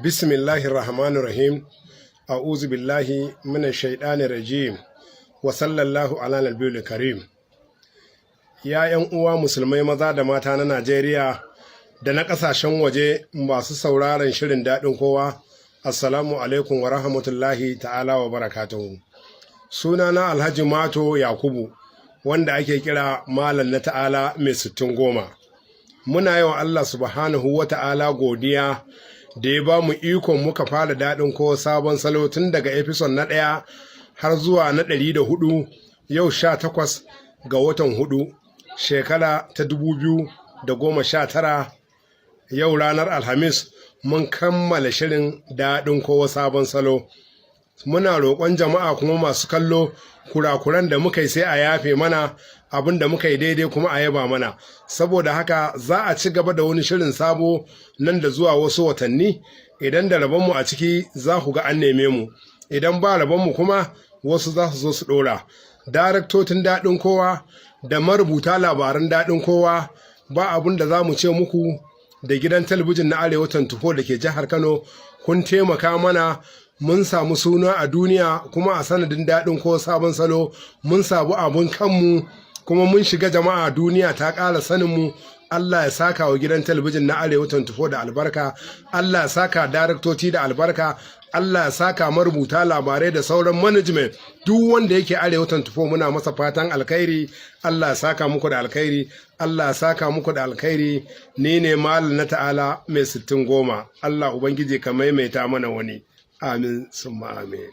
Bismillahir Rahmanir Rahim. A'udhu billahi minash shaitanir rajim. Wa sallallahu ala nabiyil karim. Ya ƴan uwa musulmai maza da mata na Najeriya da na ƙasashen waje masu sauraron shirin daɗin kowa. Assalamu alaikum wa rahmatullahi ta'ala wa barakatuhu. Sunana Alhaji Mato Yakubu, wanda ake kira Malam na Ta'ala mai 60 Muna yi wa Allah subhanahu wa ta'ala godiya da ya ba mu ikon muka fara daɗin ko sabon salo tun daga episode na 1 har zuwa na 104, yau 18 ga watan 4 shekara ta 2019. Yau ranar Alhamis mun kammala shirin daɗin ko sabon salo. Muna roƙon jama'a kuma masu kallo kurakuran da muka yi sai a yafe mana, abin da muka yi daidai kuma a yaba mana. Saboda haka za a ci gaba da wani shirin sabo nan da zuwa wasu watanni. Idan da rabonmu a ciki za ku ga an neme mu, idan ba rabonmu kuma wasu za su zo su ɗora. Daraktotin daɗin kowa da marubuta labaran daɗin kowa, ba abin da za mu ce muku da gidan talabijin na Arewa 24 da ke jihar Kano, kun taimaka mana. Mun samu suna a duniya, kuma a sanadin daɗin ko sabon salo mun sabu abun kanmu, kuma mun shiga jama'a, duniya ta ƙara saninmu. Allah ya saka wa gidan talabijin na Arewa 24 da albarka, Allah ya saka daraktoci da albarka, Allah ya saka marubuta labarai da sauran management, duk wanda yake Arewa 24 muna masa fatan alkhairi. Allah ya saka muku da alkhairi, Allah ya saka muku da alkhairi. Ni ne Malam na Ta'ala mai 60. Allah ubangiji ka maimaita mana wani. Amin summa amin.